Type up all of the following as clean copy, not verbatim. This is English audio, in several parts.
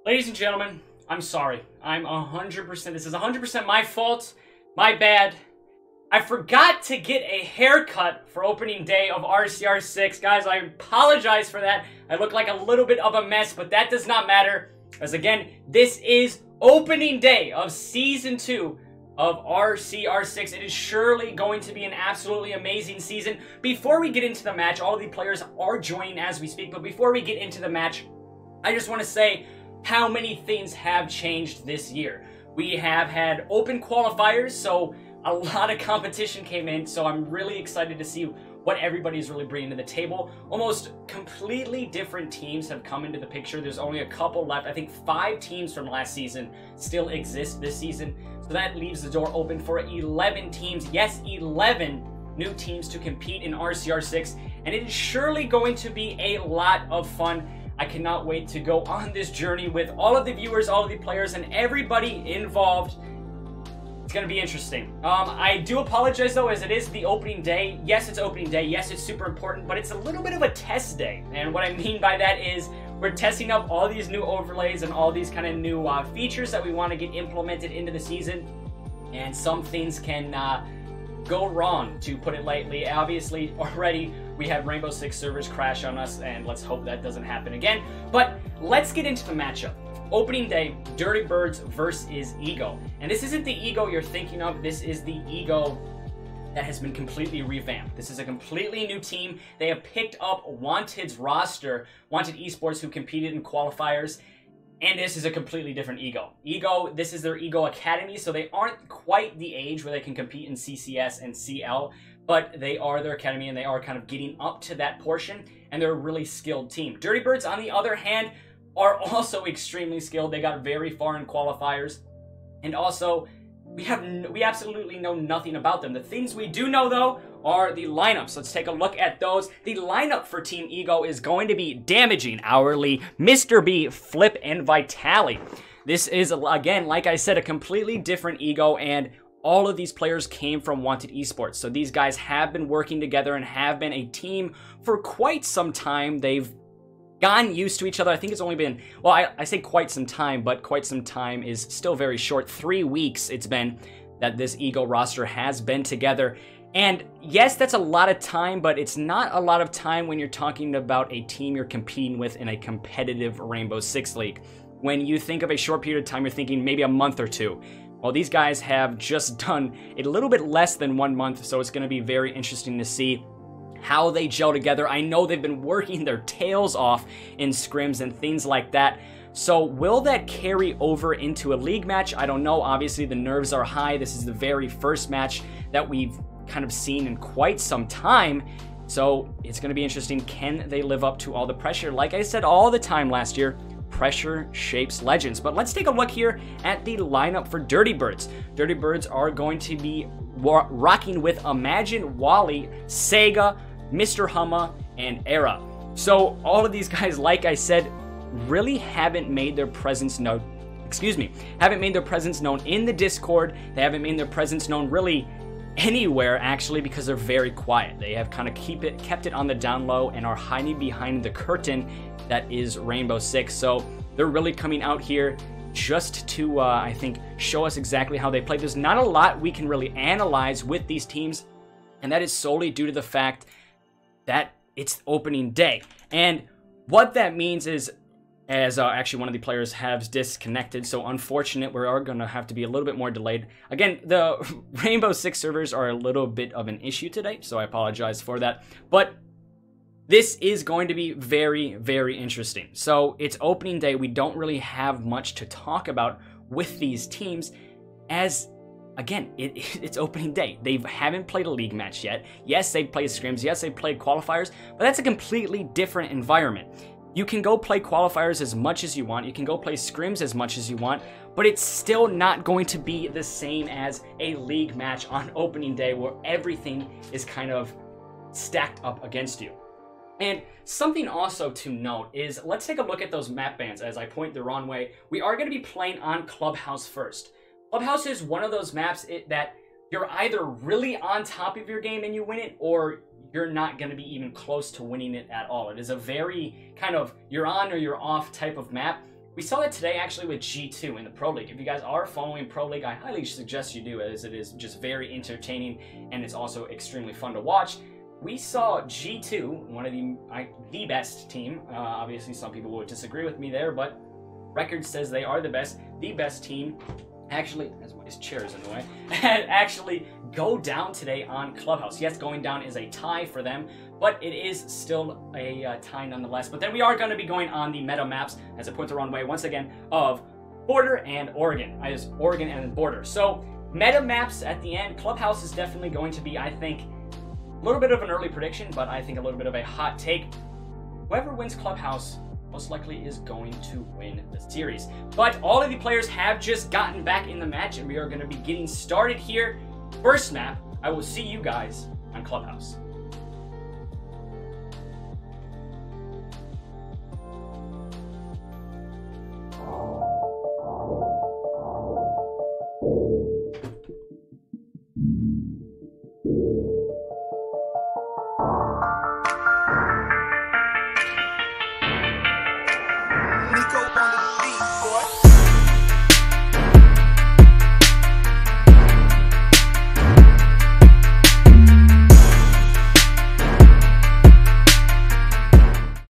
Ladies and gentlemen, I'm sorry. I'm 100%, this is 100% my fault. My bad. I forgot to get a haircut for opening day of RCR 6. Guys, I apologize for that. I look like a little bit of a mess, but that does not matter. As again, this is opening day of Season 2 of RCR 6. It is surely going to be an absolutely amazing season. Before we get into the match, all of the players are joining as we speak, but before we get into the match, I just want to say how many things have changed this year. We have had open qualifiers, so a lot of competition came in, so I'm really excited to see what everybody's really bringing to the table. Almost completely different teams have come into the picture. There's only a couple left. I think 5 teams from last season still exist this season, so that leaves the door open for 11 teams. Yes, 11 new teams to compete in RCR 6, and it is surely going to be a lot of fun. I cannot wait to go on this journey with all of the viewers, all of the players, and everybody involved. It's going to be interesting. I do apologize, though, as it is the opening day. Yes, it's opening day. Yes, it's super important, but it's a little bit of a test day. And what I mean by that is we're testing up all these new overlays and all these kind of new features that we want to get implemented into the season. And some things can go wrong, to put it lightly. Obviously, already we had Rainbow Six servers crash on us, and let's hope that doesn't happen again. But let's get into the matchup. Opening day, Dirty Birds versus Ego. And this isn't the Ego you're thinking of. This is the Ego that has been completely revamped. This is a completely new team. They have picked up Wanted's roster, Wanted Esports, who competed in qualifiers. And this is a completely different Ego. This is their Ego Academy, so they aren't quite the age where they can compete in CCS and CL, but they are their academy, and they are kind of getting up to that portion, and they're a really skilled team. Dirty Birds, on the other hand, are also extremely skilled. They got very far in qualifiers, and also we absolutely know nothing about them. The things we do know, though, are the lineups. Let's take a look at those. The lineup for Team Ego is going to be Damaging, Hourly, Mr. B, Flip, and Vitali. This is, again, like I said, a completely different Ego, and all of these players came from Wanted Esports. So these guys have been working together and have been a team for quite some time. They've gotten used to each other. I think it's only been, well, I say quite some time, but quite some time is still very short. 3 weeks it's been that this Ego roster has been together. And yes, that's a lot of time, but it's not a lot of time when you're talking about a team you're competing with in a competitive Rainbow Six League. When you think of a short period of time, you're thinking maybe a month or 2. Well, these guys have just done a little bit less than 1 month, so it's going to be very interesting to see how they gel together. I know they've been working their tails off in scrims and things like that. So will that carry over into a league match? I don't know. Obviously, the nerves are high. This is the very first match that we've kind of seen in quite some time. So it's going to be interesting. Can they live up to all the pressure? Like I said all the time last year, pressure shapes legends. But let's take a look here at the lineup for Dirty Birds. Dirty Birds are going to be rocking with Imagine, Wally, Sega, Mr. Humma, and Era. So all of these guys, like I said, really haven't made their presence known. Haven't made their presence known in the Discord. They haven't made their presence known really anywhere, actually, because they're very quiet. They have kind of kept it on the down low and are hiding behind the curtain that is Rainbow Six. So they're really coming out here just to, I think, show us exactly how they play. There's not a lot we can really analyze with these teams, and that is solely due to the fact that it's opening day. And what that means is, as actually one of the players has disconnected, so unfortunate, we are going to have to be a little bit more delayed. Again, the Rainbow Six servers are a little bit of an issue today, so I apologize for that. But this is going to be very, very interesting. So it's opening day. We don't really have much to talk about with these teams, as again, it's opening day. They haven't played a league match yet. Yes, they've played scrims. Yes, they've played qualifiers, but that's a completely different environment. You can go play qualifiers as much as you want. You can go play scrims as much as you want, but it's still not going to be the same as a league match on opening day where everything is kind of stacked up against you. And something also to note is, let's take a look at those map bans as I point the wrong way. We are going to be playing on Clubhouse first. Clubhouse is one of those maps that you're either really on top of your game and you win it, or you're not going to be even close to winning it at all. It is a very kind of you're on or you're off type of map. We saw that today actually with G2 in the Pro League. If you guys are following Pro League, I highly suggest you do, as it is just very entertaining and it's also extremely fun to watch. We saw G2, one of the best team. Obviously, some people would disagree with me there, but record says they are the best team. Actually, as his chair is in the way, and actually go down today on Clubhouse. Yes, going down is a tie for them, but it is still a tie nonetheless. But then we are going to be going on the meta maps, as I put the wrong way once again, of Border and Oregon. As Oregon and Border. So meta maps at the end. Clubhouse is definitely going to be, I think, a little bit of an early prediction, but I think a little bit of a hot take. Whoever wins Clubhouse most likely is going to win the series. But all of the players have just gotten back in the match, and we are going to be getting started here. First map, I will see you guys on Clubhouse.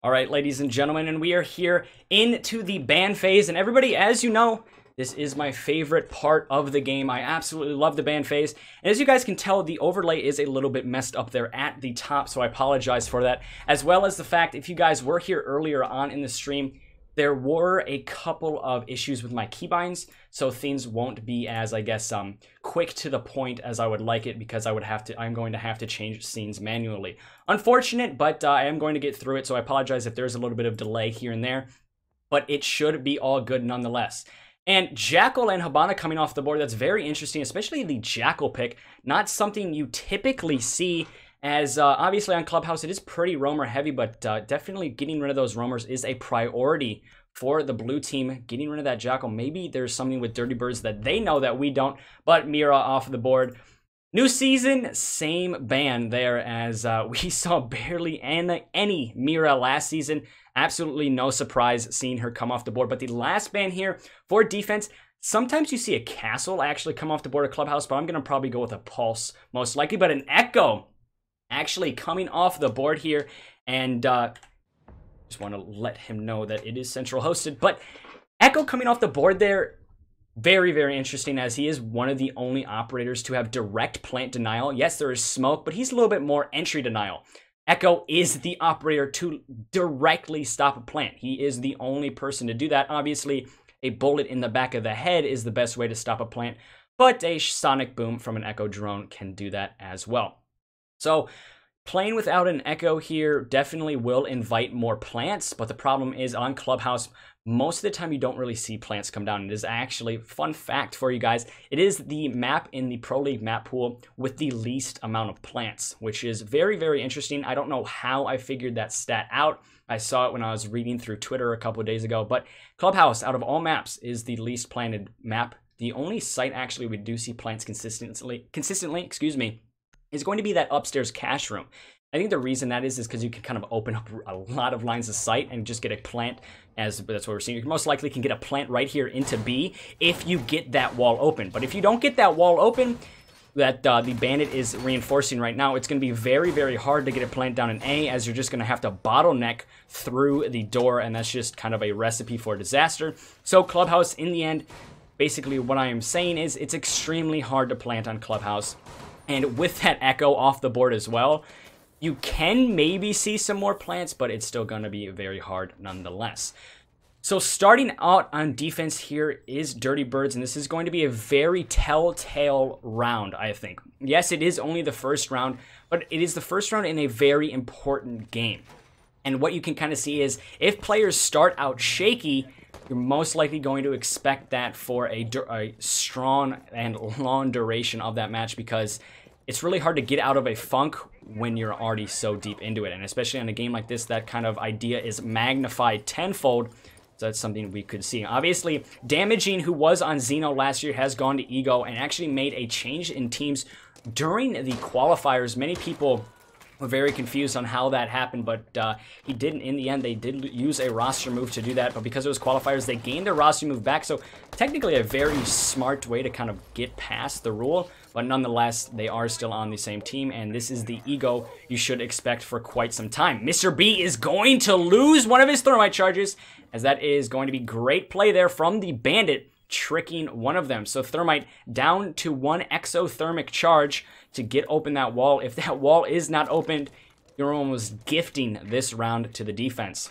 Alright, ladies and gentlemen, and we are here into the ban phase. And everybody, as you know, this is my favorite part of the game. I absolutely love the ban phase. And as you guys can tell, the overlay is a little bit messed up there at the top, so I apologize for that. As well as the fact, if you guys were here earlier on in the stream, there were a couple of issues with my keybinds, so things won't be as, I guess, quick to the point as I would like it, because I'm going to have to change scenes manually. Unfortunate, but I am going to get through it, so I apologize if there's a little bit of delay here and there, but it should be all good nonetheless. And Jackal and Hibana coming off the board, that's very interesting, especially the Jackal pick. Not something you typically see, as obviously on Clubhouse it is pretty roamer heavy, but definitely getting rid of those roamers is a priority for the blue team. Getting rid of that Jackal, maybe there's something with Dirty Birds that they know that we don't, but Mira off the board. New season, same ban there, as we saw barely any Mira last season. Absolutely no surprise seeing her come off the board. But the last ban here for defense, sometimes you see a Castle actually come off the board of Clubhouse, but I'm going to probably go with a Pulse most likely. But an Echo actually coming off the board here, and just want to let him know that it is central hosted. But Echo coming off the board there, very, very interesting, as he is one of the only operators to have direct plant denial. Yes, there is smoke, but he's a little bit more entry denial. Echo is the operator to directly stop a plant. He is the only person to do that. Obviously, a bullet in the back of the head is the best way to stop a plant, but a sonic boom from an Echo drone can do that as well. So playing without an Echo here definitely will invite more plants, but the problem is on Clubhouse, most of the time you don't really see plants come down. It is actually, fun fact for you guys, it is the map in the Pro League map pool with the least amount of plants, which is very, very interesting. I don't know how I figured that stat out. I saw it when I was reading through Twitter a couple of days ago, but Clubhouse, out of all maps, is the least planted map. The only site actually we do see plants consistently, is going to be that upstairs cash room. I think the reason that is because you can kind of open up a lot of lines of sight and just get a plant, as that's what we're seeing. You most likely can get a plant right here into B if you get that wall open. But if you don't get that wall open, that the Bandit is reinforcing right now, it's going to be very, very hard to get a plant down in A, as you're just going to have to bottleneck through the door, and that's just kind of a recipe for disaster. So Clubhouse, in the end, basically what I am saying is it's extremely hard to plant on Clubhouse. And with that Echo off the board as well, you can maybe see some more plants, but it's still going to be very hard nonetheless. So starting out on defense here is Dirty Birds, and this is going to be a very telltale round, I think. Yes, it is only the first round, but it is the first round in a very important game. And what you can kind of see is if players start out shaky, you're most likely going to expect that for a strong and long duration of that match, because it's really hard to get out of a funk when you're already so deep into it. And especially in a game like this, that kind of idea is magnified tenfold. So that's something we could see. Obviously, Damaging, who was on Xeno last year, has gone to Ego and actually made a change in teams during the qualifiers. Many people We're very confused on how that happened, but he didn't. In the end, they did use a roster move to do that, but because it was qualifiers, they gained their roster move back, so technically a very smart way to kind of get past the rule, but nonetheless, they are still on the same team, and this is the ego you should expect for quite some time. Mr. B is going to lose one of his thermite charges, as that is going to be great play there from the Bandit, tricking one of them. So Thermite down to 1 exothermic charge to get open that wall. If that wall is not opened, you're almost gifting this round to the defense.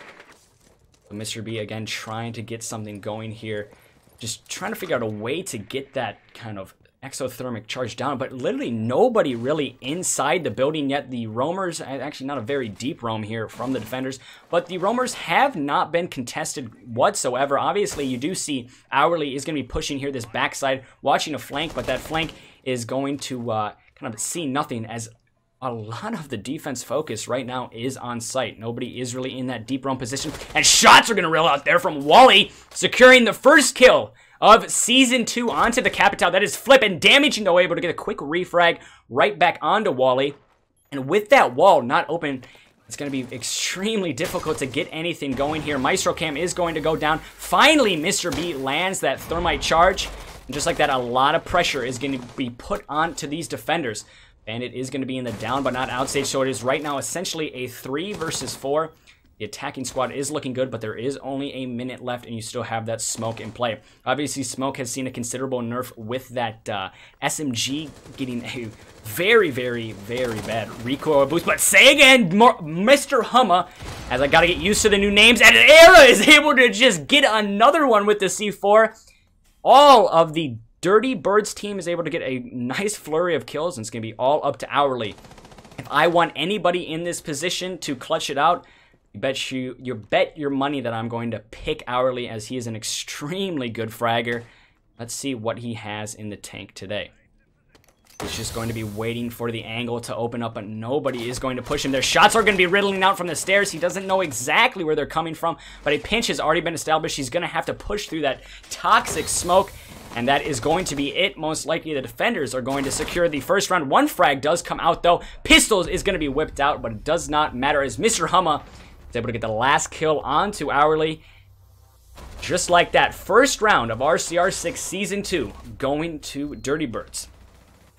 So Mr. B again trying to get something going here. Just trying to figure out a way to get that kind of exothermic charge down, but literally nobody really inside the building yet. The roamers, actually not a very deep roam here from the defenders, but the roamers have not been contested whatsoever. Obviously, you do see Hourly is going to be pushing here this backside, watching a flank, but that flank is going to kind of see nothing, as a lot of the defense focus right now is on site. Nobody is really in that deep roam position, and shots are going to reel out there from Wally, securing the first kill of Season 2 onto the Capitao. That is Flip, and damaging, though, able to get a quick refrag right back onto Wally. And with that wall not open, it's going to be extremely difficult to get anything going here. Maestro Cam is going to go down. Finally, Mr. B lands that thermite charge. And just like that, a lot of pressure is going to be put onto these defenders. Bandit is going to be in the down but not outstage, so it is right now essentially a 3 versus 4. The attacking squad is looking good, but there is only a minute left, and you still have that Smoke in play. Obviously, Smoke has seen a considerable nerf with that SMG getting a very, very, very bad recoil boost. But say again, Mr. Humma, as I got to get used to the new names, and Era is able to just get another one with the C4. All of the Dirty Birds team is able to get a nice flurry of kills, and it's going to be all up to Hourly. If I want anybody in this position to clutch it out, you bet your money that I'm going to pick Hourly, as he is an extremely good fragger. Let's see what he has in the tank today. He's just going to be waiting for the angle to open up, but nobody is going to push him. Their shots are going to be riddling out from the stairs. He doesn't know exactly where they're coming from, but a pinch has already been established. He's going to have to push through that toxic smoke, and that is going to be it. Most likely the defenders are going to secure the first round. One frag does come out, though. Pistols is going to be whipped out, but it does not matter, as Mr. Humma is able to get the last kill onto Hourly. Just like that, first round of RCR6 Season 2 going to Dirty Birds.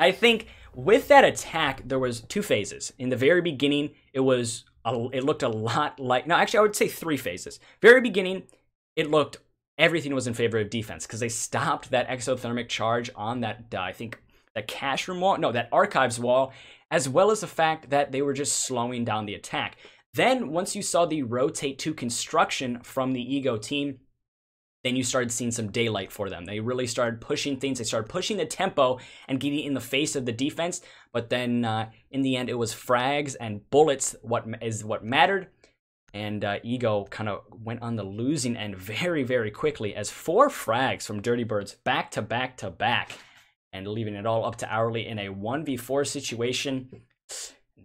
I think with that attack, there was 2 phases. In the very beginning, it looked a lot like... No, actually, I would say 3 phases. Very beginning, it looked... Everything was in favor of defense, because they stopped that exothermic charge on that, I think, that cash room wall. No, that archives wall, as well as the fact that they were just slowing down the attack. Then, once you saw the rotate to construction from the Ego team, then you started seeing some daylight for them. They really started pushing things. They started pushing the tempo and getting in the face of the defense. But then, in the end, it was frags and bullets what mattered. And Ego kind of went on the losing end very, very quickly, as 4 frags from Dirty Birds back to back to back, and leaving it all up to Hourly in a 1v4 situation.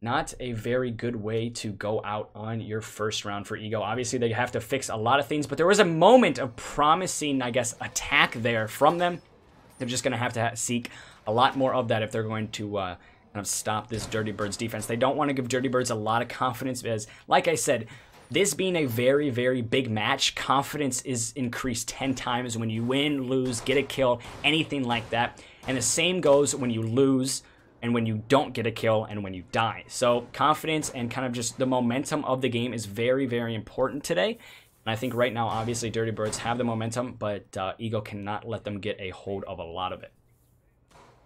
Not a very good way to go out on your first round for Ego. Obviously, they have to fix a lot of things, but there was a moment of promising, I guess, attack there from them. They're just going to have to seek a lot more of that if they're going to kind of stop this Dirty Birds defense. They don't want to give Dirty Birds a lot of confidence, because, like I said, this being a very, very big match, confidence is increased 10 times when you win, lose, get a kill, anything like that. And the same goes when you lose, and when you don't get a kill, and when you die. So confidence and kind of just the momentum of the game is very, very important today. And I think right now, obviously, Dirty Birds have the momentum, but Ego cannot let them get a hold of a lot of it.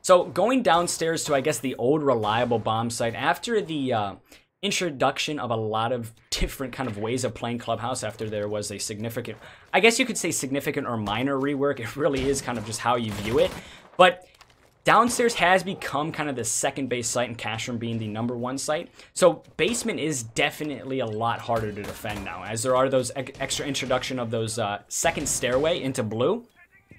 So going downstairs to, I guess, the old reliable bomb site, after the introduction of a lot of different kind of ways of playing Clubhouse, after there was a significant, I guess you could say significant or minor rework. It really is kind of just how you view it. But downstairs has become kind of the second base site, and cash room being the #1 site. So basement is definitely a lot harder to defend now, as there are those extra introduction of those second stairway into blue,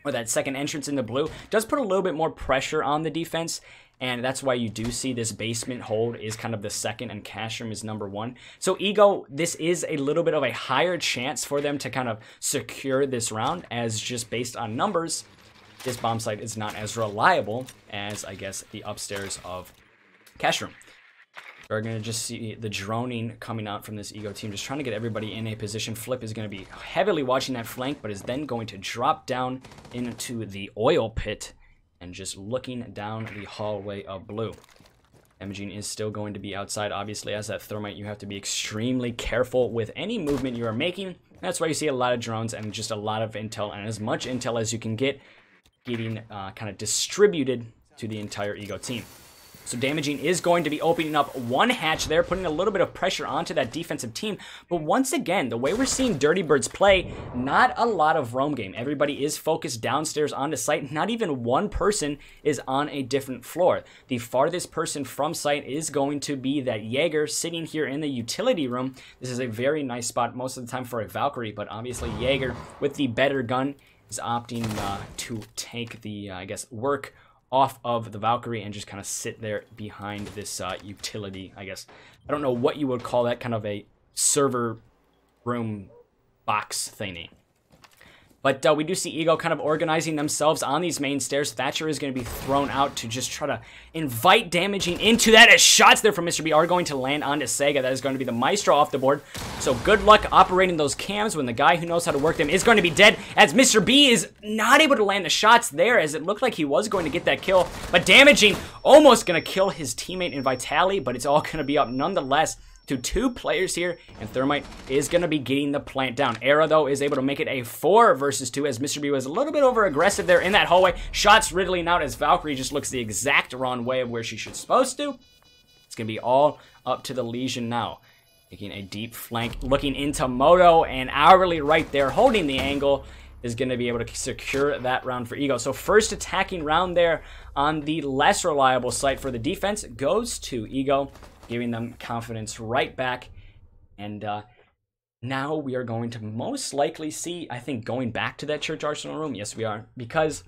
or that second entrance into blue, does put a little bit more pressure on the defense. And that's why you do see this basement hold is kind of the second, and cash room is #1. So Ego, this is a little bit of a higher chance for them to kind of secure this round, as just based on numbers, this bomb site is not as reliable as, I guess, the upstairs of cash room. We're going to just see the droning coming out from this Ego team, just trying to get everybody in a position. Flip is going to be heavily watching that flank, but is then going to drop down into the oil pit and just looking down the hallway of blue. Damaging is still going to be outside. Obviously, as that thermite, you have to be extremely careful with any movement you are making. That's why you see a lot of drones and just a lot of intel, and as much intel as you can get, getting kind of distributed to the entire Ego team. So Damaging is going to be opening up one hatch there, putting a little bit of pressure onto that defensive team. But once again, the way we're seeing Dirty Birds play, not a lot of roam game. Everybody is focused downstairs onto site. Not even one person is on a different floor. The farthest person from site is going to be that Jaeger sitting here in the utility room. This is a very nice spot most of the time for a Valkyrie, but obviously Jaeger with the better gun is opting to take the, I guess, work off of the Valkyrie and just kind of sit there behind this utility, I guess. I don't know what you would call that, kind of a server room box thingy. But we do see Ego kind of organizing themselves on these main stairs. Thatcher is going to be thrown out to just try to invite Damaging into that, as shots there from Mr. B are going to land onto Sega. That is going to be the Maestro off the board. So good luck operating those cams when the guy who knows how to work them is going to be dead, as Mr. B is not able to land the shots there, as it looked like he was going to get that kill. But Damaging almost going to kill his teammate in Vitali, but it's all going to be up nonetheless to 2 players here, and Thermite is going to be getting the plant down. Era, though, is able to make it a 4 versus 2, as Mr. B was a little bit over-aggressive there in that hallway. Shots riddling out as Valkyrie just looks the exact wrong way of where she should supposed to. It's going to be all up to the Legion now. Taking a deep flank, looking into Moto, and Hourly right there holding the angle is going to be able to secure that round for Ego. So first attacking round there on the less reliable site for the defense goes to Ego, giving them confidence right back. And now we are going to most likely see, I think, going back to that Church Arsenal room. Yes, we are. Because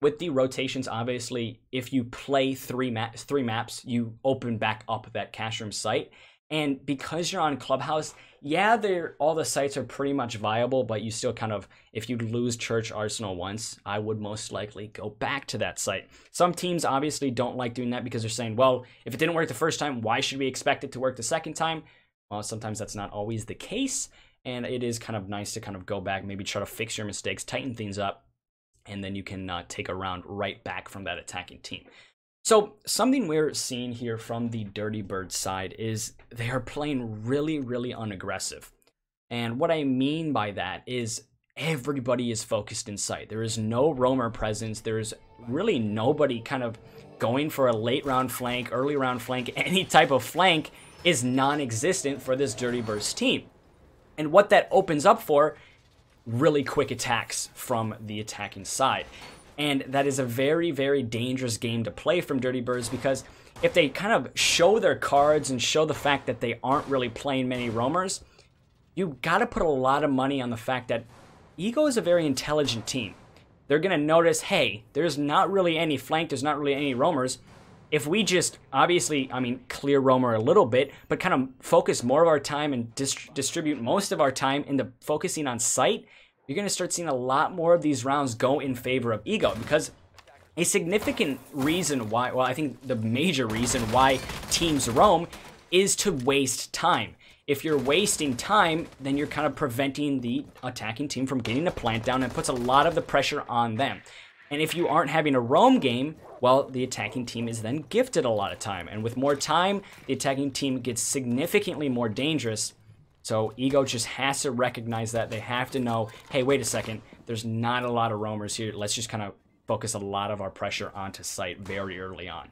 with the rotations, obviously, if you play three maps, you open back up that cash room site. And because you're on Clubhouse, yeah, all the sites are pretty much viable, but you still kind of, if you lose Church Arsenal once, I would most likely go back to that site. Some teams obviously don't like doing that because they're saying, well, if it didn't work the first time, why should we expect it to work the second time? Well, sometimes that's not always the case, and it is kind of nice to kind of go back, maybe try to fix your mistakes, tighten things up, and then you can take a round right back from that attacking team. So something we're seeing here from the Dirty Bird side is they are playing really, really unaggressive. And what I mean by that is everybody is focused in sight. There is no roamer presence. There's really nobody kind of going for a late round flank, early round flank. Any type of flank is non-existent for this Dirty Birds team. And what that opens up for, really quick attacks from the attacking side. And that is a very, very dangerous game to play from Dirty Birds, because if they kind of show their cards and show the fact that they aren't really playing many roamers, you got to put a lot of money on the fact that Ego is a very intelligent team. They're going to notice, hey, there's not really any flank, there's not really any roamers. If we just, obviously, I mean, clear roamer a little bit, but kind of focus more of our time and distribute most of our time into focusing on sight, you're going to start seeing a lot more of these rounds go in favor of Ego, because a significant reason why, well, I think the major reason why teams roam is to waste time. If you're wasting time, then you're kind of preventing the attacking team from getting the plant down, and puts a lot of the pressure on them. And if you aren't having a roam game, well, the attacking team is then gifted a lot of time. And with more time, the attacking team gets significantly more dangerous. So Ego just has to recognize that. They have to know, hey, wait a second, there's not a lot of roamers here. Let's just kind of focus a lot of our pressure onto site very early on.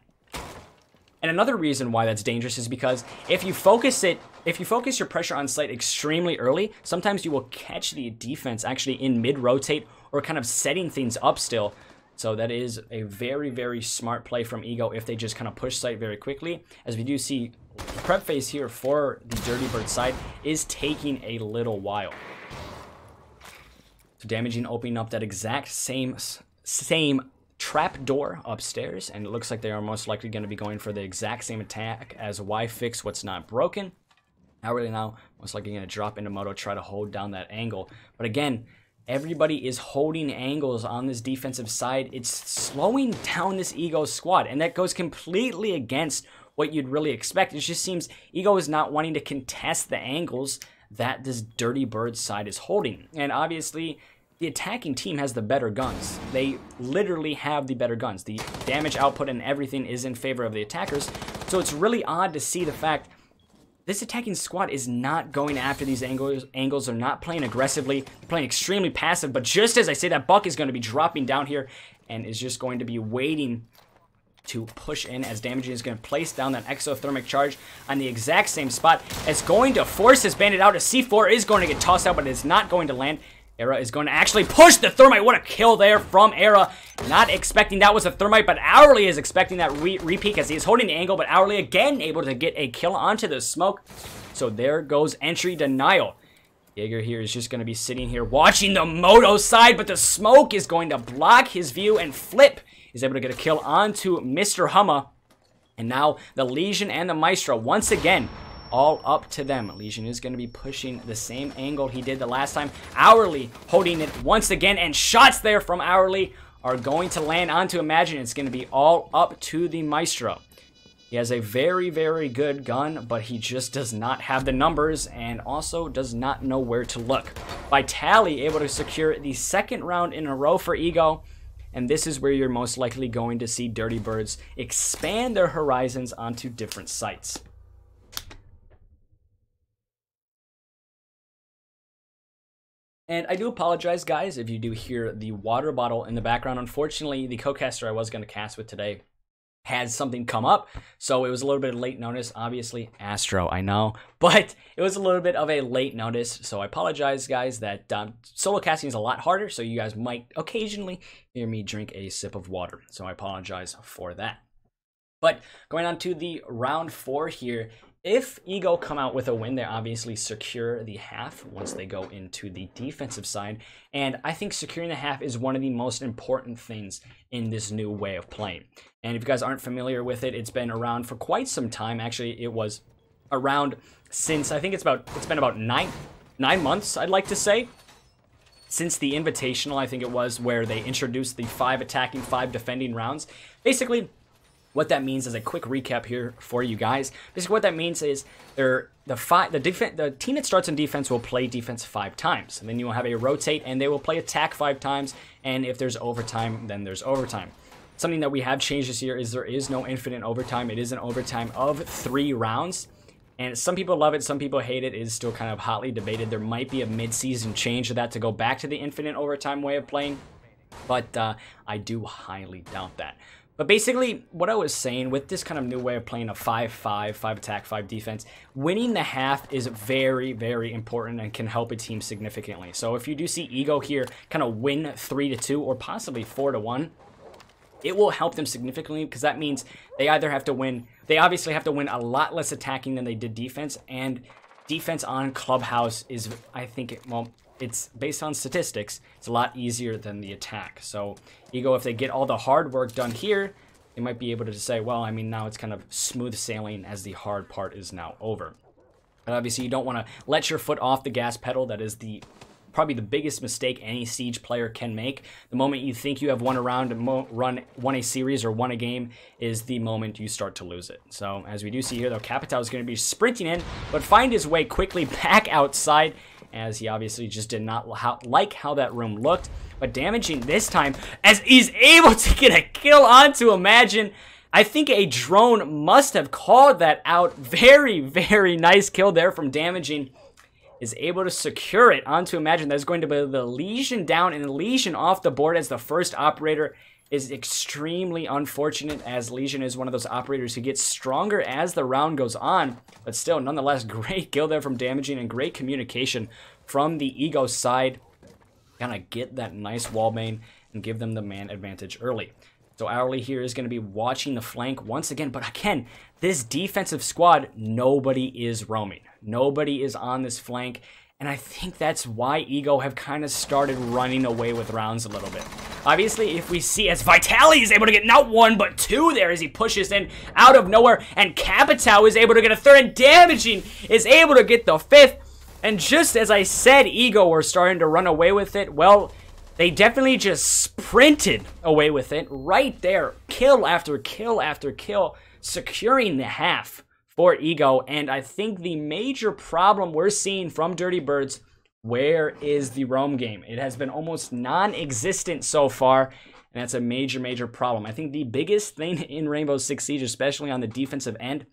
And another reason why that's dangerous is because if you focus your pressure on site extremely early, sometimes you will catch the defense actually in mid-rotate or kind of setting things up still. So that is a very, very smart play from Ego if they just kind of push site very quickly. As we do see, the prep phase here for the Dirty Bird side is taking a little while. So Damaging opening up that exact same trap door upstairs, and it looks like they are most likely going to be going for the exact same attack as Why Fix What's Not Broken. Now really now, most likely going to drop into Moto, try to hold down that angle. But again, everybody is holding angles on this defensive side. It's slowing down this Ego squad, and that goes completely against what you'd really expect. It just seems Ego is not wanting to contest the angles that this Dirty Bird side is holding. And obviously, the attacking team has the better guns. They literally have the better guns. The damage output and everything is in favor of the attackers. So it's really odd to see the fact this attacking squad is not going after these angles. They're not playing aggressively. They're playing extremely passive. But just as I say, that Buck is going to be dropping down here and is just going to be waiting to push in as Damaging is going to place down that exothermic charge on the exact same spot. It's going to force his bandit out. A C4 is going to get tossed out, but it's not going to land. Era is going to actually push the Thermite. What a kill there from Era. Not expecting that was a Thermite, but Hourly is expecting that repeat as he is holding the angle, but Hourly again able to get a kill onto the smoke. So there goes entry denial. Jaeger here is just going to be sitting here watching the Moto side, but the smoke is going to block his view, and Flip is able to get a kill onto Mr. Humma. And now the Lesion and the Maestro once again all up to them. Lesion is going to be pushing the same angle he did the last time. Hourly holding it once again, and shots there from Hourly are going to land onto Imagine. It's going to be all up to the Maestro. He has a very, very good gun, but he just does not have the numbers and also does not know where to look. Vitali able to secure the second round in a row for Ego, and this is where you're most likely going to see Dirty Birds expand their horizons onto different sites. And I do apologize, guys, if you do hear the water bottle in the background. Unfortunately, the co-caster I was going to cast with today had something come up, so it was a little bit of late notice. Obviously, Astro, I know, but it was a little bit of a late notice, so I apologize, guys, that solo casting is a lot harder, so you guys might occasionally hear me drink a sip of water, so I apologize for that. But going on to the round 4 here, if Ego come out with a win, they obviously secure the half once they go into the defensive side. And I think securing the half is one of the most important things in this new way of playing. And if you guys aren't familiar with it, it's been around for quite some time. Actually, it was around since, I think it's been about nine months, I'd like to say. Since the Invitational, I think it was, where they introduced the 5 attacking, 5 defending rounds. Basically, what that means is a quick recap here for you guys. Basically, what that means is the team that starts on defense will play defense 5 times, and then you will have a rotate, and they will play attack 5 times. And if there's overtime, then there's overtime. Something that we have changed this year is there is no infinite overtime. It is an overtime of 3 rounds, and some people love it, some people hate it. It is still kind of hotly debated. There might be a mid-season change to that to go back to the infinite overtime way of playing, but I do highly doubt that. But basically, what I was saying with this kind of new way of playing a 5-5, 5 attack, 5 defense, winning the half is very, very important and can help a team significantly. So if you do see Ego here kind of win 3-2 or possibly 4-1, it will help them significantly, because that means they either have to win, they obviously have to win a lot less attacking than they did defense, and defense on Clubhouse is, I think, it's based on statistics, it's a lot easier than the attack. So Ego, if they get all the hard work done here, they might be able to say, well, I mean, now it's kind of smooth sailing as the hard part is now over. But obviously, you don't want to let your foot off the gas pedal. That is probably the biggest mistake any Siege player can make. The moment you think you have won a round, won a series, or won a game is the moment you start to lose it. So as we do see here, though, Capitao is going to be sprinting in, but find his way quickly back outside, as he obviously just did not like how that room looked. But Damaging this time, as he's able to get a kill onto Imagine. I think a drone must have called that out. Very, very nice kill there from Damaging. Is able to secure it onto Imagine. There's going to be the Lesion down and Lesion off the board as the first operator. Is extremely unfortunate, as Lesion is one of those operators who gets stronger as the round goes on. But still, nonetheless, great kill there from Damaging and great communication from the Ego side. Gonna get that nice wall bane and give them the man advantage early. So Hourly here is going to be watching the flank once again. But again, this defensive squad, nobody is roaming. Nobody is on this flank. And I think that's why Ego have kind of started running away with rounds a little bit. Obviously, if we see as Vitali is able to get not 1, but 2 there as he pushes in out of nowhere. And Capitao is able to get a 3rd, and Damaging is able to get the 5th. And just as I said, Ego were starting to run away with it. Well, they definitely just sprinted away with it right there. Kill after kill after kill securing the half for Ego. And I think the major problem we're seeing from Dirty Birds, where is the roam game? It has been almost non-existent so far, and that's a major, major problem. I think the biggest thing in Rainbow Six Siege, especially on the defensive end,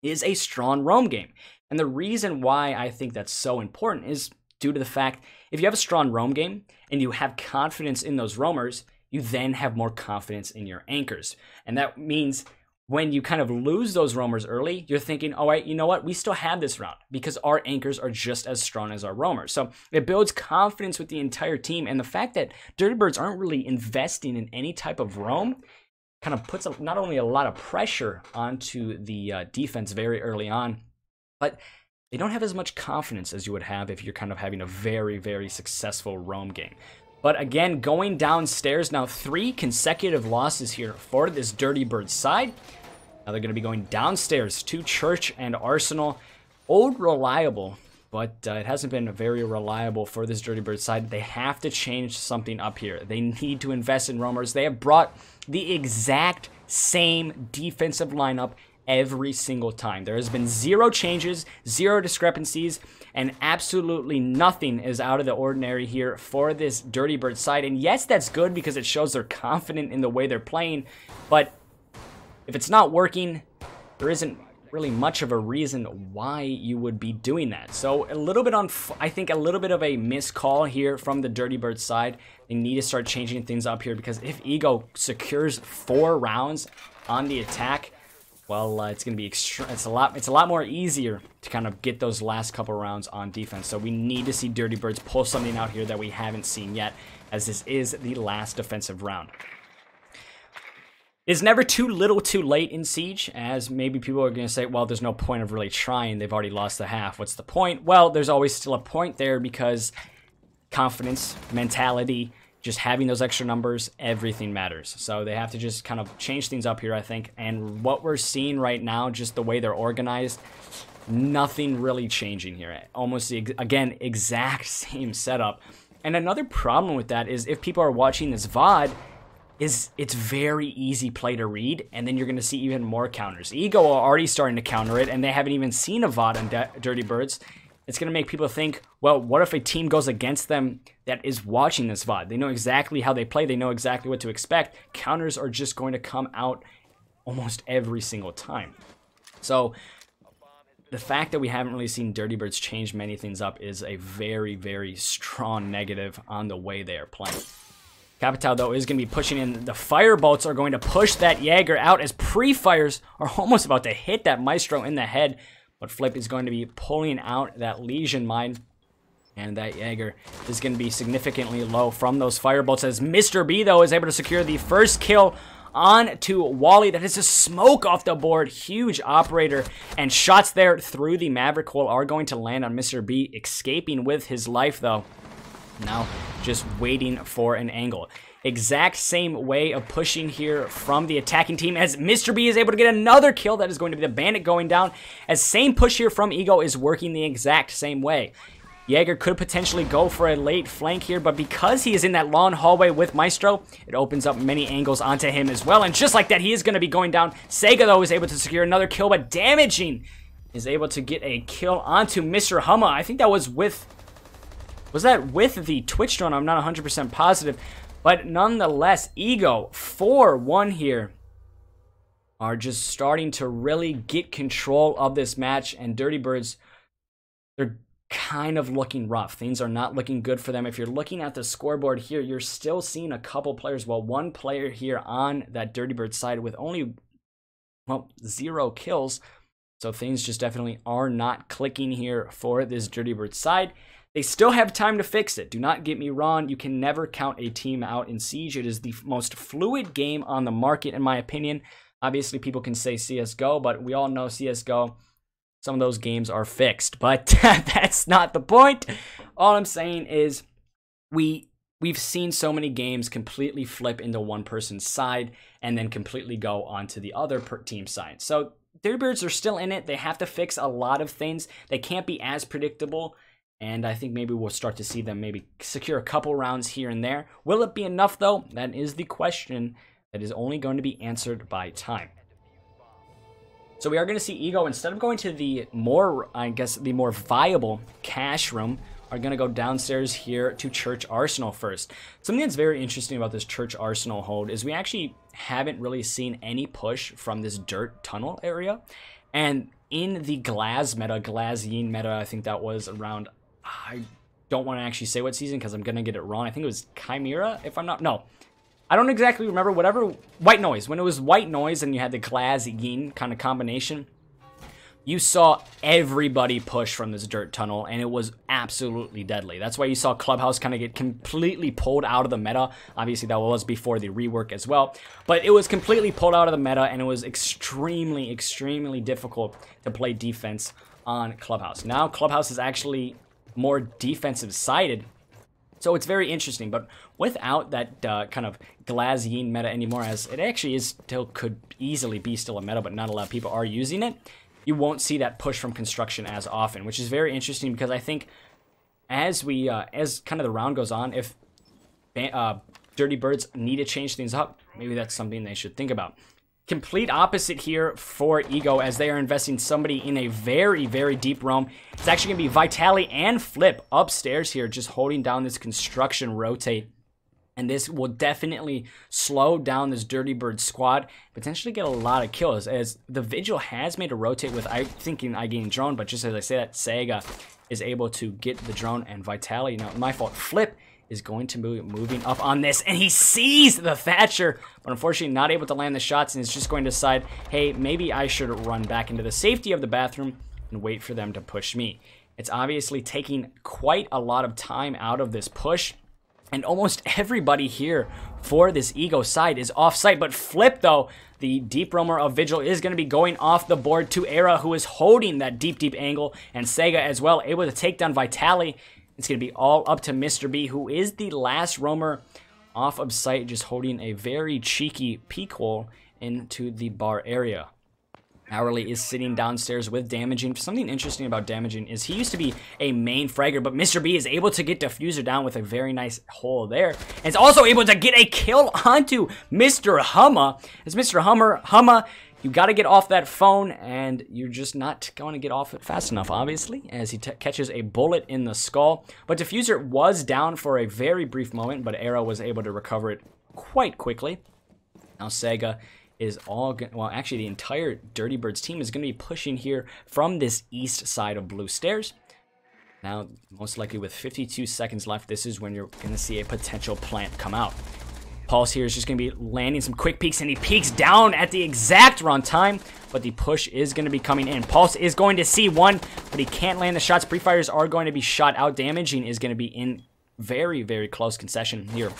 is a strong roam game. And the reason why I think that's so important is due to the fact if you have a strong roam game and you have confidence in those roamers, you then have more confidence in your anchors. And that means when you kind of lose those roamers early, you're thinking, all right, you know what? We still have this round because our anchors are just as strong as our roamers. So it builds confidence with the entire team. And the fact that Dirty Birds aren't really investing in any type of roam kind of puts not only a lot of pressure onto the defense very early on, but they don't have as much confidence as you would have if you're kind of having a very, very successful roam game. But again, going downstairs now, 3 consecutive losses here for this Dirty Birds side. Now they're going to be going downstairs to Church and Arsenal. Old reliable, but it hasn't been very reliable for this Dirty Birds side. They have to change something up here. They need to invest in roamers. They have brought the exact same defensive lineup every single time. There has been 0 changes, 0 discrepancies, and absolutely nothing is out of the ordinary here for this Dirty Birds side. And yes, that's good because it shows they're confident in the way they're playing, but if it's not working, there isn't really much of a reason why you would be doing that. So a little bit I think a little bit of a miscall here from the Dirty Birds side. They need to start changing things up here because if Ego secures 4 rounds on the attack, well, it's going to be it's a lot more easier to kind of get those last couple rounds on defense. So we need to see Dirty Birds pull something out here that we haven't seen yet, as this is the last defensive round. It's never too little too late in Siege, as maybe people are going to say, well, there's no point of really trying. They've already lost the half. What's the point? Well, there's always still a point there because confidence, mentality, just having those extra numbers, everything matters. So they have to just kind of change things up here, I think. And what we're seeing right now, just the way they're organized, nothing really changing here. Almost, again, exact same setup. And another problem with that is if people are watching this VOD, it's very easy play to read, and then you're going to see even more counters. Ego are already starting to counter it, and they haven't even seen a VOD on Dirty Birds. It's going to make people think, well, what if a team goes against them that is watching this VOD? They know exactly how they play. They know exactly what to expect. Counters are just going to come out almost every single time. So the fact that we haven't really seen Dirty Birds change many things up is a very, very strong negative on the way they are playing. Capitao, though, is going to be pushing in. The Firebolts are going to push that Jaeger out as pre-fires are almost about to hit that Maestro in the head. But Flip is going to be pulling out that Lesion Mine. And that Jaeger is going to be significantly low from those Firebolts, as Mr. B, though, is able to secure the first kill on to Wally. That is a smoke off the board. Huge operator. And shots there through the Maverick hole are going to land on Mr. B, escaping with his life, though. Now just waiting for an angle. Exact same way of pushing here from the attacking team, as Mr. B is able to get another kill. That is going to be the Bandit going down, as same push here from Ego is working the exact same way. Jaeger could potentially go for a late flank here, but because he is in that long hallway with Maestro, it opens up many angles onto him as well. And just like that, he is going to be going down. Sega, though, is able to secure another kill, but Damaging is able to get a kill onto Mr. Humma. I think that was with... Was that with the Twitch drone? I'm not 100% positive. But nonetheless, Ego, 4-1 here, are just starting to really get control of this match. And Dirty Birds, they're kind of looking rough. Things are not looking good for them. If you're looking at the scoreboard here, you're still seeing a couple players. Well, one player here on that Dirty Birds side with only, well, 0 kills. So things just definitely are not clicking here for this Dirty Birds side. They still have time to fix it. Do not get me wrong. You can never count a team out in Siege. It is the most fluid game on the market, in my opinion. Obviously, people can say CSGO, but we all know CSGO, some of those games are fixed. But that's not the point. All I'm saying is we've seen so many games completely flip into one person's side and then completely go onto the other team's side. So Dirty Birds are still in it. They have to fix a lot of things. They can't be as predictable. And I think maybe we'll start to see them maybe secure a couple rounds here and there. Will it be enough, though? That is the question that is only going to be answered by time. So we are going to see Ego, instead of going to the more, I guess, the more viable cash room, are going to go downstairs here to Church Arsenal first. Something that's very interesting about this Church Arsenal hold is we actually haven't really seen any push from this dirt tunnel area. And in the Glaz meta, Glazine meta, I think that was around, I don't want to actually say what season because I'm going to get it wrong. I think it was Chimera, if I'm not, no. I don't exactly remember, whatever, White Noise. When it was White Noise and you had the Glaz-Yin kind of combination, you saw everybody push from this dirt tunnel, and it was absolutely deadly. That's why you saw Clubhouse kind of get completely pulled out of the meta. Obviously, that was before the rework as well. But it was completely pulled out of the meta, and it was extremely, extremely difficult to play defense on Clubhouse. Now, Clubhouse is actually more defensive-sided, so it's very interesting, but without that kind of Glaz-Yin meta anymore, as it actually is still could easily be still a meta, but not a lot of people are using it, you won't see that push from construction as often, which is very interesting because I think as we, as kind of the round goes on, if Dirty Birds need to change things up, maybe that's something they should think about. Complete opposite here for Ego as they are investing somebody in a very, very deep roam. It's actually going to be Vitali and Flip upstairs here, just holding down this construction rotate. And this will definitely slow down this Dirty Bird squad, potentially get a lot of kills, as the Vigil has made a rotate with, I thinking I gained drone, but just as I say that, Sega is able to get the drone, and Vitali, now my fault, Flip is going to be moving up on this, and he sees the Thatcher, but unfortunately not able to land the shots, and is just going to decide, hey, maybe I should run back into the safety of the bathroom and wait for them to push me. It's obviously taking quite a lot of time out of this push, and almost everybody here for this Ego side is off-site, but Flip, though, the deep roamer of Vigil, is going to be going off the board to Era, who is holding that deep, deep angle, and Sega as well, able to take down Vitali. It's going to be all up to Mr. B, who is the last roamer off of site, just holding a very cheeky peek hole into the bar area. Hourly is sitting downstairs with Damaging. Something interesting about Damaging is he used to be a main fragger, but Mr. B is able to get Diffuser down with a very nice hole there. And is also able to get a kill onto Mr. Humma. As Mr. Humma, you got to get off that phone, and you're just not going to get off it fast enough, obviously, as he catches a bullet in the skull. But Diffuser was down for a very brief moment, but Arrow was able to recover it quite quickly. Now Sega is all good. Well, actually, the entire Dirty Birds team is going to be pushing here from this east side of Blue Stairs. Now, most likely with 52 seconds left, this is when you're going to see a potential plant come out. Pulse here is just going to be landing some quick peeks, and he peeks down at the exact wrong time, but the push is going to be coming in. Pulse is going to see one, but he can't land the shots. Pre-fires are going to be shot out. Damaging is going to be in very, very close concession here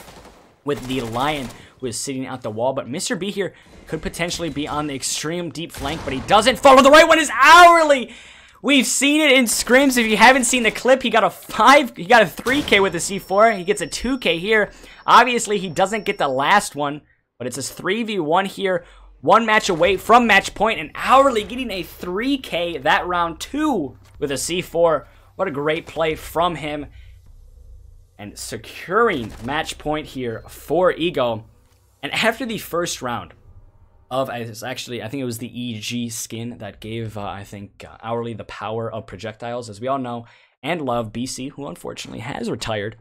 with the Lion, who is sitting at the wall, but Mr. B here could potentially be on the extreme deep flank, but he doesn't follow. The right one is Hourly. We've seen it in scrims. If you haven't seen the clip, he got a 3K with the C4. He gets a 2K here. Obviously, he doesn't get the last one, but it's his 3v1 here. One match away from match point, and Hourly getting a 3K that round 2 with a C4. What a great play from him. And securing match point here for Ego. And after the first round of, actually, I think it was the EG skin that gave, I think, Hourly the power of projectiles. As we all know and love, BC, who unfortunately has retired,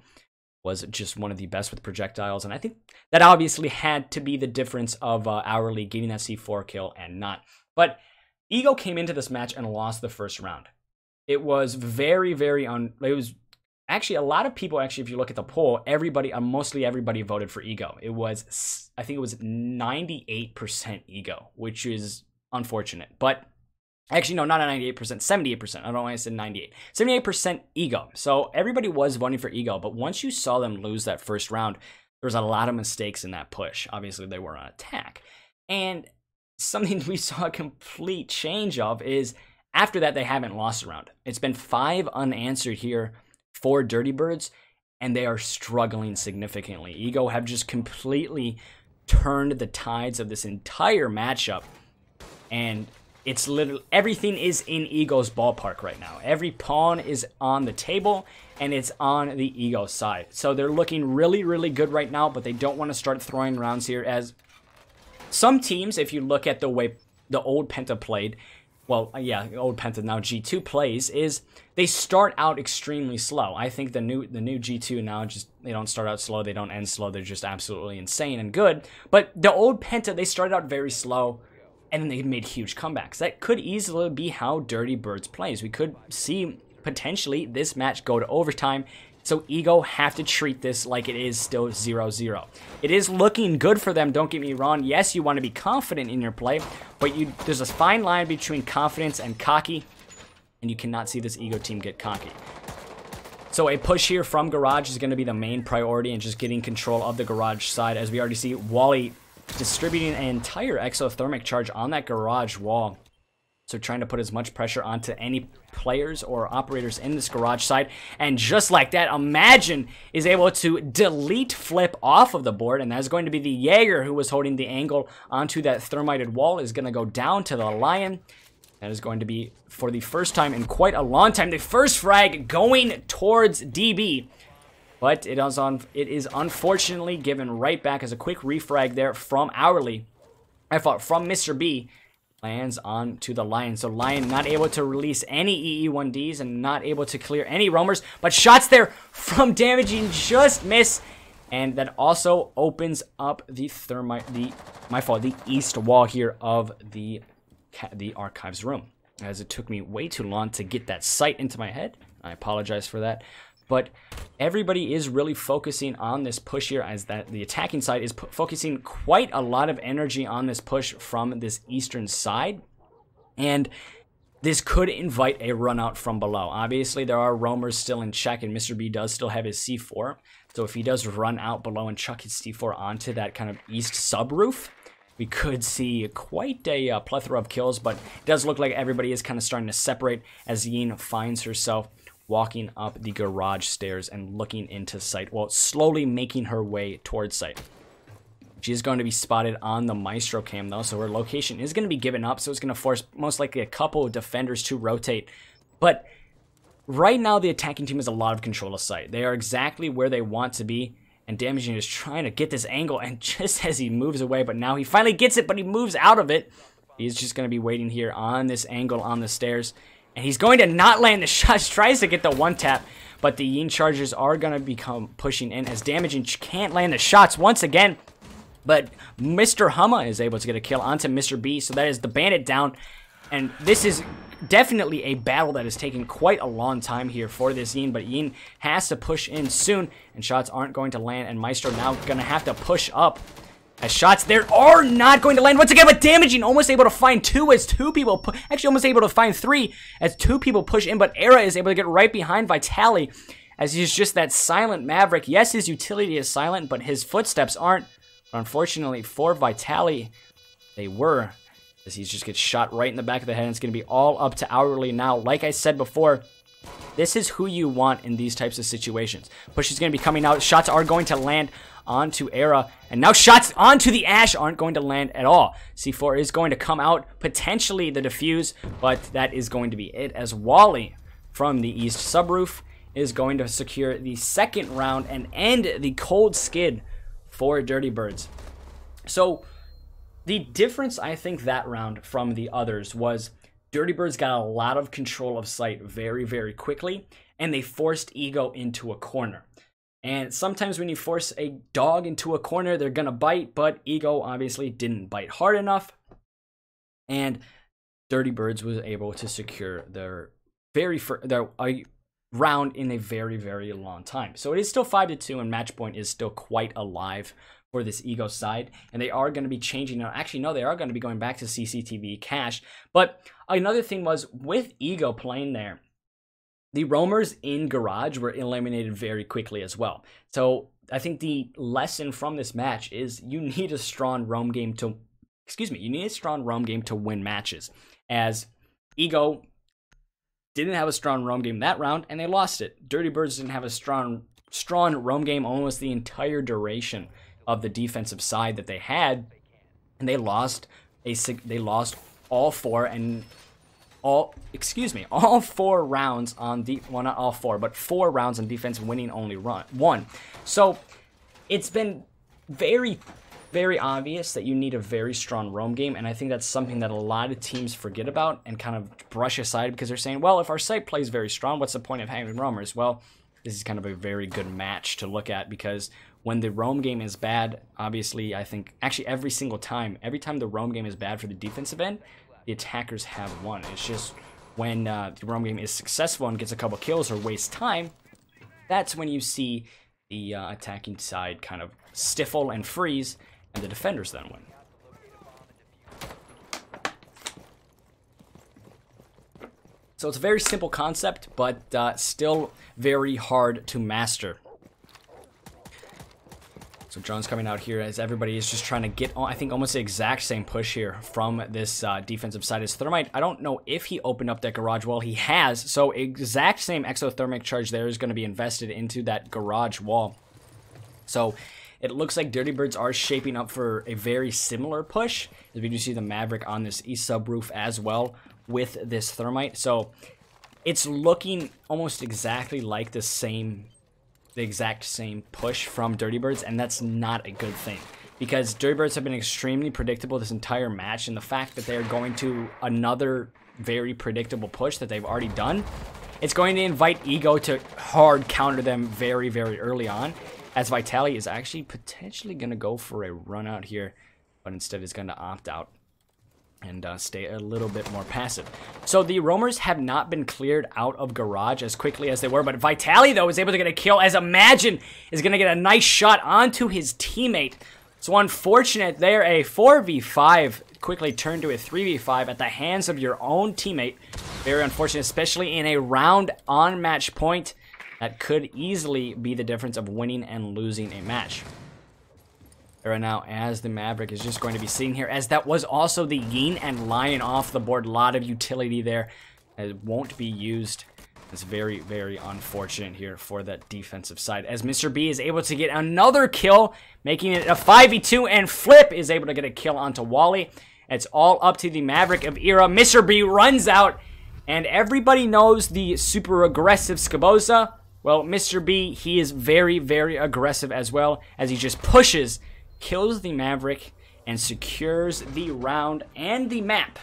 was just one of the best with projectiles. And I think that obviously had to be the difference of Hourly getting that C4 kill and not. But Ego came into this match and lost the first round. It was very, very it was actually a lot of people, actually, if you look at the poll, everybody, mostly everybody voted for Ego. It was, I think it was 98% Ego, which is unfortunate. But actually, no, not 98%, 78%. I don't know why I said 98. 78% Ego. So everybody was voting for Ego, but once you saw them lose that first round, there was a lot of mistakes in that push. Obviously, they were on attack. And something we saw a complete change of is after that, they haven't lost a round. It's been 5 unanswered here for Dirty Birds, and they are struggling significantly. Ego have just completely turned the tides of this entire matchup, and it's literally everything is in Ego's ballpark right now. Every pawn is on the table, and it's on the Ego side. So they're looking really, really good right now, but they don't want to start throwing rounds here, as some teams, if you look at the way the old Penta played, well, yeah, old Penta, now G2 plays, is they start out extremely slow. I think the new G2 now, just they don't start out slow, they don't end slow, they're just absolutely insane and good. But the old Penta, they started out very slow, and then they made huge comebacks. That could easily be how Dirty Birds plays. We could see potentially this match go to overtime. So Ego have to treat this like it is still 0-0. It is looking good for them, don't get me wrong. Yes, you want to be confident in your play, but there's a fine line between confidence and cocky, and you cannot see this Ego team get cocky. So a push here from Garage is going to be the main priority, and just getting control of the Garage side, as we already see Wally distributing an entire exothermic charge on that Garage wall. So trying to put as much pressure onto any players or operators in this Garage side. And just like that, Imagine is able to delete Flip off of the board. And that's going to be the Jaeger who was holding the angle onto that thermited wall is going to go down to the Lion. That is going to be, for the first time in quite a long time, the first frag going towards DB. But it is unfortunately given right back as a quick refrag there from Hourly. From Mr. B. Lands on to the Lion. So Lion not able to release any EE1Ds and not able to clear any roamers. But shots there from Damaging just miss. And that also opens up the the east wall here of the archives room. As it took me way too long to get that sight into my head. I apologize for that. But everybody is really focusing on this push here, as that the attacking side is focusing quite a lot of energy on this push from this eastern side. And this could invite a run out from below. Obviously, there are roamers still in check, and Mr. B does still have his C4. So if he does run out below and chuck his C4 onto that kind of east subroof, we could see quite a plethora of kills. But it does look like everybody is kind of starting to separate as Yin finds herself walking up the Garage stairs and looking into sight. Well, slowly making her way towards sight. She's going to be spotted on the Maestro cam, though, so her location is going to be given up, so it's going to force most likely a couple of defenders to rotate. But right now, the attacking team has a lot of control of sight. They are exactly where they want to be, and Damaging is trying to get this angle, and just as he moves away, but now he finally gets it, but he moves out of it. He's just going to be waiting here on this angle on the stairs. And he's going to not land the shots, tries to get the one tap, but the Yin Chargers are going to become pushing in as Damaging can't land the shots once again. But Mr. Humma is able to get a kill onto Mr. B, so that is the Bandit down. And this is definitely a battle that is taking quite a long time here for this Yin, but Yin has to push in soon, and shots aren't going to land, and Maestro now going to have to push up. As shots there are not going to land once again, but Damaging almost able to find two as two people, actually almost able to find three as two people push in, but Era is able to get right behind Vitali as he's just that silent maverick. Yes, his utility is silent, but his footsteps aren't. But unfortunately for Vitali, they were, as he just gets shot right in the back of the head, and it's going to be all up to Hourly now. Like I said before, this is who you want in these types of situations. Push is going to be coming out. Shots are going to land onto Era, and now shots onto the Ash aren't going to land at all. C4 is going to come out, potentially the defuse, but that is going to be it, as Wally from the east subroof is going to secure the second round and end the cold skid for Dirty Birds. So the difference, I think, that round from the others was Dirty Birds got a lot of control of sight very, very quickly, and they forced Ego into a corner. And sometimes when you force a dog into a corner, they're going to bite, but Ego obviously didn't bite hard enough. And Dirty Birds was able to secure their round in a very, very long time. So it is still 5-2, and match point is still quite alive for this Ego side. And they are going to be changing. Now, actually, no, they are going to be going back to CCTV cash. But another thing was, with Ego playing there, the roamers in Garage were eliminated very quickly as well. So I think the lesson from this match is you need a strong roam game to, win matches. As Ego didn't have a strong roam game that round, and they lost it. Dirty Birds didn't have a strong roam game almost the entire duration of the defensive side that they had, and they lost all four rounds on well, not all four, but 4 rounds on defense, winning only one. So it's been very very obvious that you need a very strong roam game, and I think that's something that a lot of teams forget about and kind of brush aside because they're saying, well, if our site plays very strong, what's the point of having roamers? Well, this is kind of a very good match to look at because when the roam game is bad, obviously, I think, actually every single time, every time the roam game is bad for the defensive end, the attackers have won. It's just when the roam game is successful and gets a couple kills or wastes time, that's when you see the attacking side kind of stifle and freeze, and the defenders then win. So it's a very simple concept, but still very hard to master. So Jones coming out here as everybody is just trying to get on, I think, almost the exact same push here from this defensive side as Thermite. I don't know if he opened up that garage wall. He has. So exact same exothermic charge there is going to be invested into that garage wall. So it looks like Dirty Birds are shaping up for a very similar push. As we do see the Maverick on this east sub roof as well with this Thermite. So it's looking almost exactly like the exact same push from Dirty Birds, and that's not a good thing because Dirty Birds have been extremely predictable this entire match, and the fact that they're going to another very predictable push that they've already done, it's going to invite Ego to hard counter them very, very early on, as Vitality is actually potentially going to go for a run out here, but instead is going to opt out and stay a little bit more passive. So the roamers have not been cleared out of garage as quickly as they were, but Vitality, though, is able to get a kill as Imagine is going to get a nice shot onto his teammate. So unfortunate there, a 4v5 quickly turned to a 3v5 at the hands of your own teammate. Very unfortunate, especially in a round on match point. That could easily be the difference of winning and losing a match. Right now, as the Maverick is just going to be seeing here, as that was also the Yin and Lion off the board. A lot of utility there. It won't be used. It's very, very unfortunate here for that defensive side, as Mr. B is able to get another kill, making it a 5v2, and Flip is able to get a kill onto Wally. It's all up to the Maverick of Era. Mr. B runs out, and everybody knows the super aggressive Scaboza. Well, Mr. B, he is very, very aggressive as well, as he just pushes, kills the Maverick, and secures the round and the map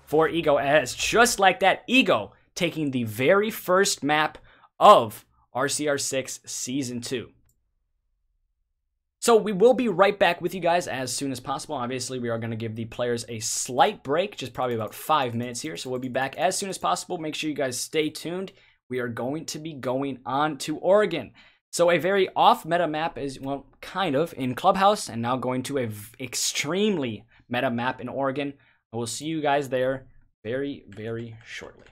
for Ego, as just like that, Ego taking the very first map of RCR6 Season 2. So we will be right back with you guys as soon as possible. Obviously, we are going to give the players a slight break, just probably about 5 minutes here. So we'll be back as soon as possible. Make sure you guys stay tuned. We are going to be going on to Oregon. So a very off-meta map is, well, kind of, in Clubhouse, and now going to a extremely meta map in Oregon. I will see you guys there very, very shortly.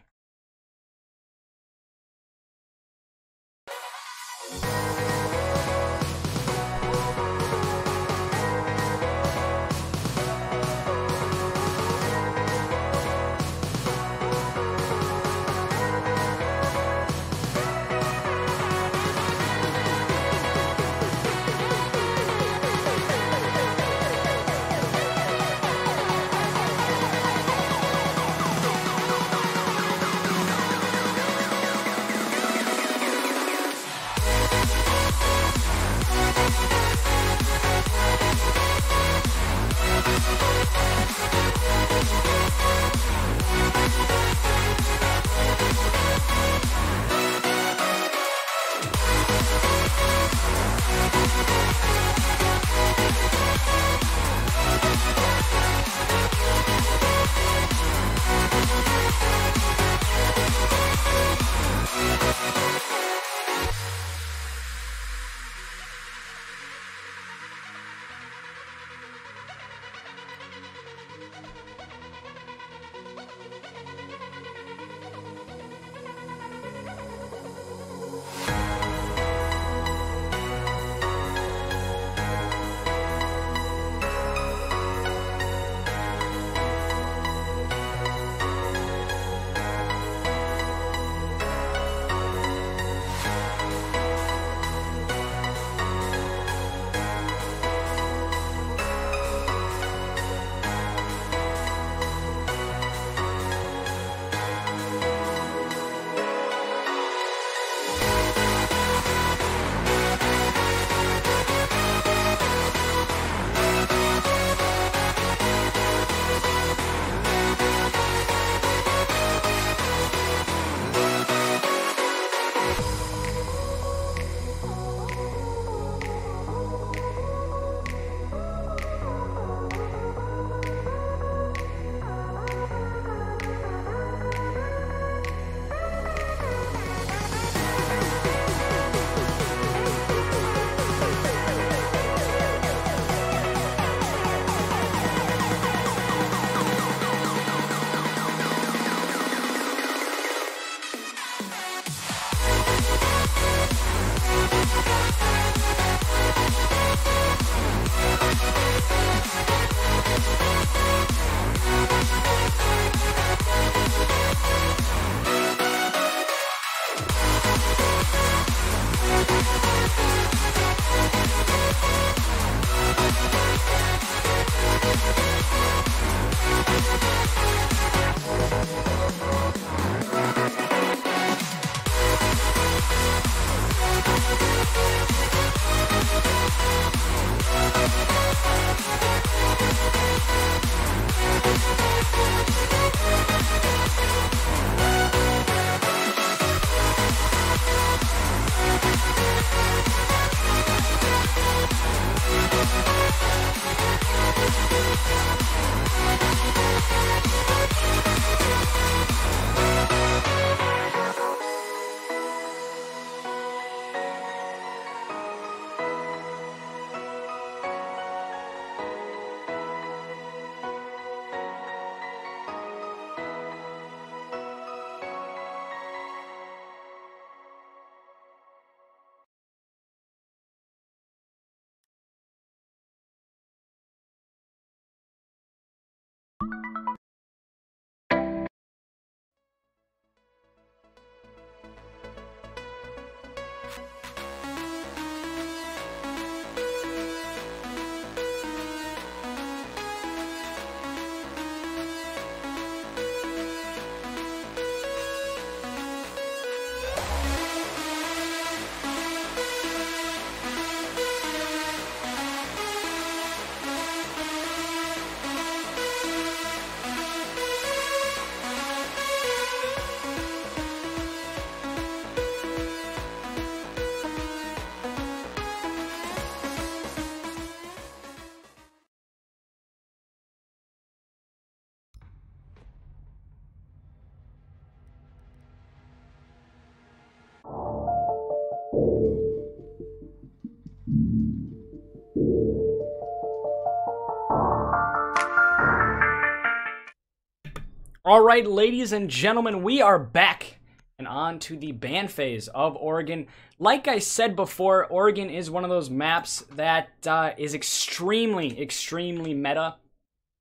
All right, ladies and gentlemen, we are back and on to the ban phase of Oregon. Like I said before, Oregon is one of those maps that is extremely, extremely meta.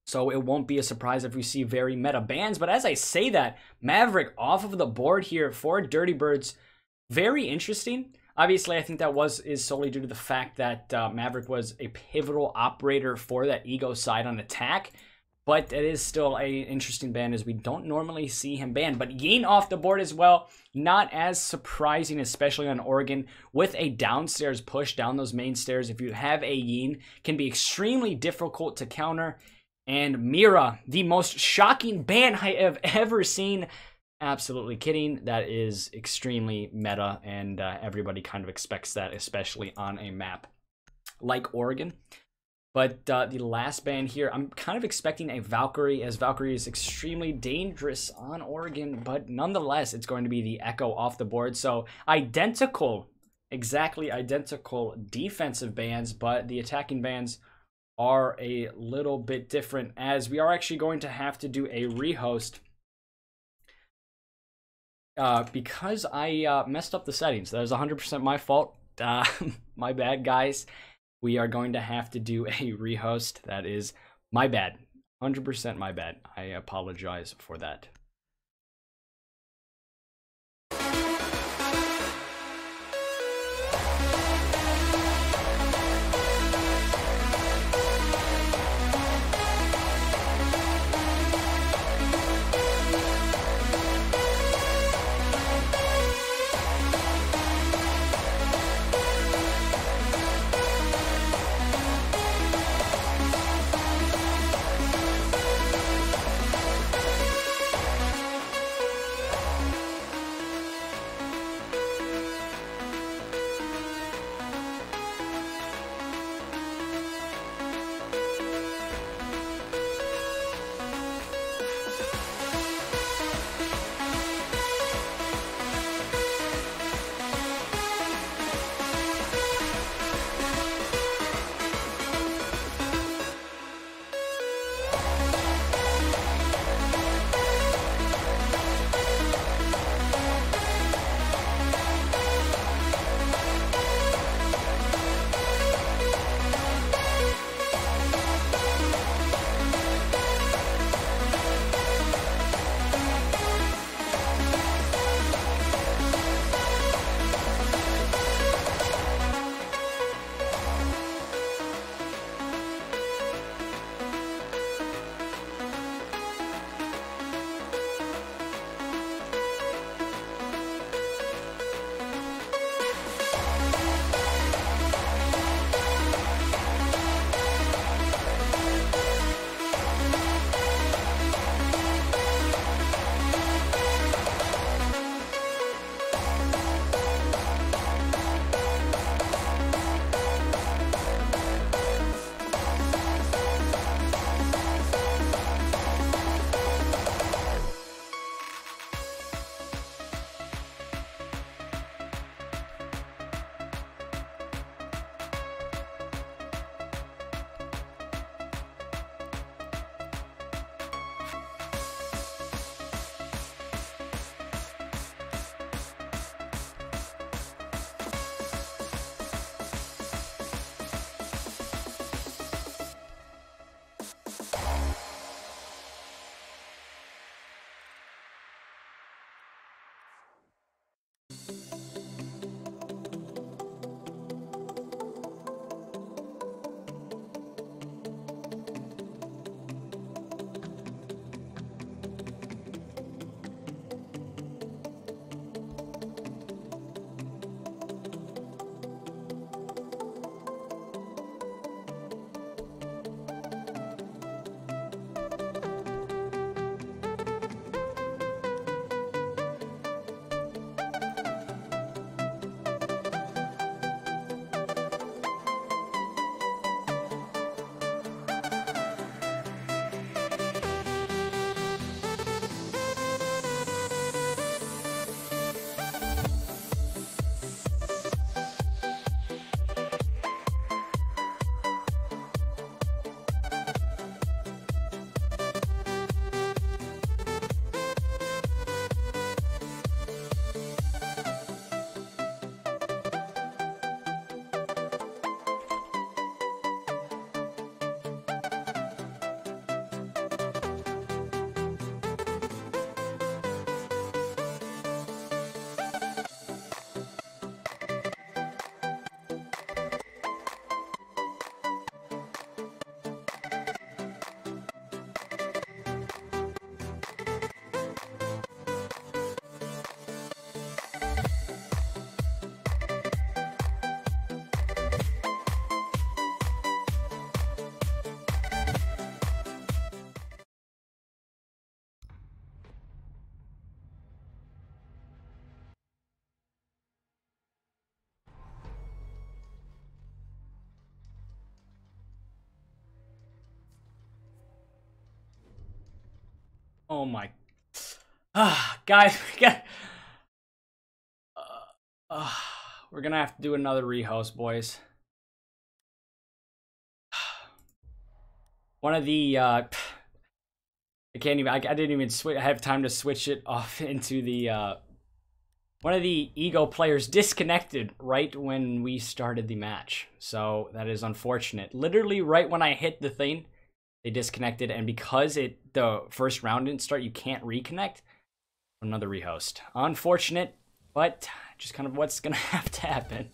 So it won't be a surprise if we see very meta bans. But as I say that, Maverick off of the board here for Dirty Birds, very interesting. Obviously, I think that is solely due to the fact that Maverick was a pivotal operator for that ego side on attack. But it is still an interesting ban as we don't normally see him banned. But Yeen off the board as well, not as surprising, especially on Oregon. With a downstairs push down those main stairs, if you have a Yeen, can be extremely difficult to counter. And Mira, the most shocking ban I have ever seen. Absolutely kidding. That is extremely meta, and everybody kind of expects that, especially on a map like Oregon. But the last ban here, I'm kind of expecting a Valkyrie, as Valkyrie is extremely dangerous on Oregon, but nonetheless, it's going to be the Echo off the board. So identical, exactly identical defensive bans, but the attacking bans are a little bit different, as we are actually going to have to do a rehost because I messed up the settings. That is 100% my fault. My bad, guys. We are going to have to do a rehost. That is my bad. 100% my bad. I apologize for that. Oh my. Guys, we're gonna have to do another rehost, boys. One of the I can't even. I didn't even have time to switch it off into the. One of the Ego players disconnected right when we started the match, so that is unfortunate. Literally right when I hit the thing, they disconnected, and because the first round didn't start, you can't reconnect. Another rehost. Unfortunate, but just kind of what's gonna have to happen.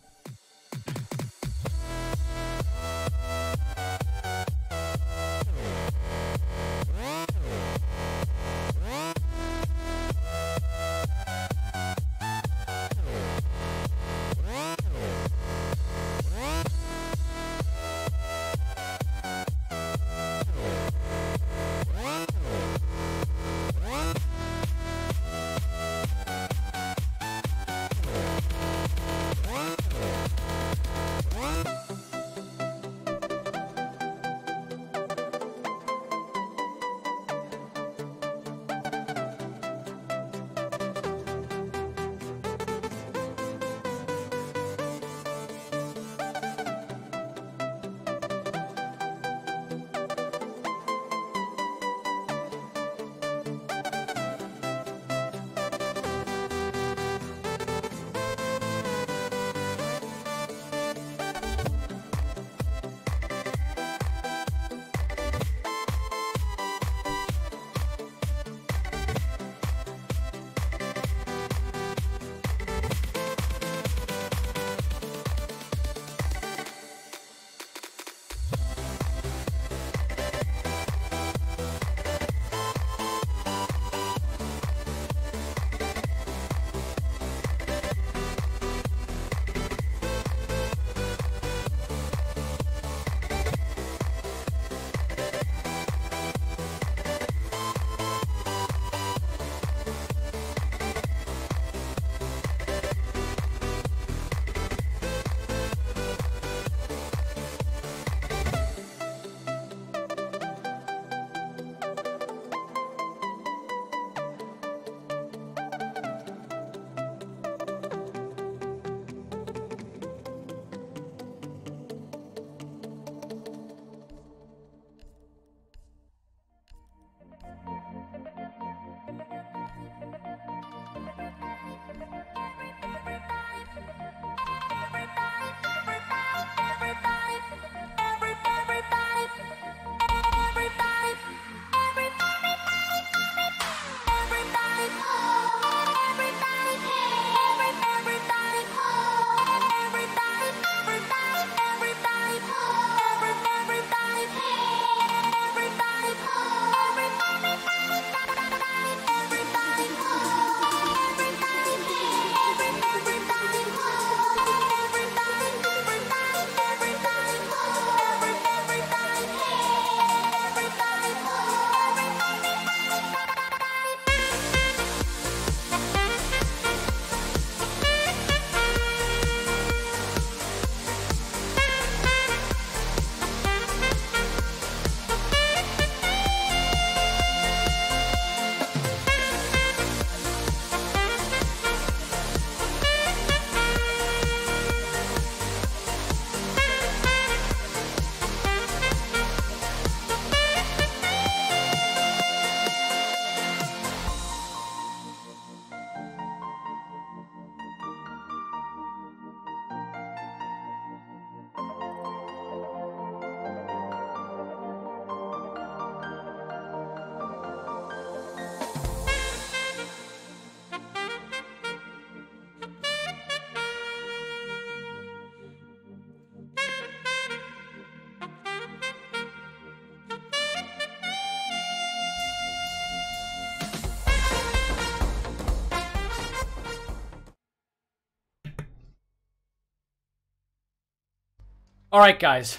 All right, guys.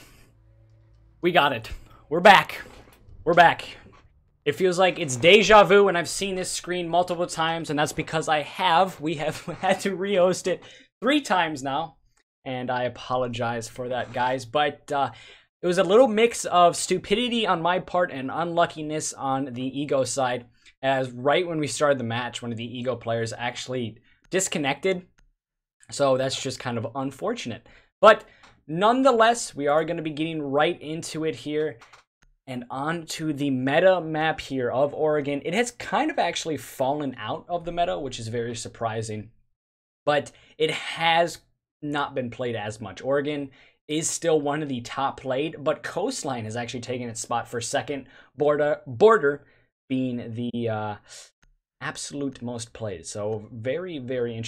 We got it. We're back. We're back. It feels like it's deja vu, and I've seen this screen multiple times, and that's because we have had to re-host it 3 times now, and I apologize for that, guys. But it was a little mix of stupidity on my part and unluckiness on the Ego side. as right when we started the match, one of the Ego players actually disconnected. So that's just kind of unfortunate. But nonetheless, we are going to be getting right into it here. And on to the meta map here of Oregon. It has kind of actually fallen out of the meta, which is very surprising. But it has not been played as much. Oregon is still one of the top played, but Coastline has actually taken its spot for second, Border being the absolute most played. So very, very interesting.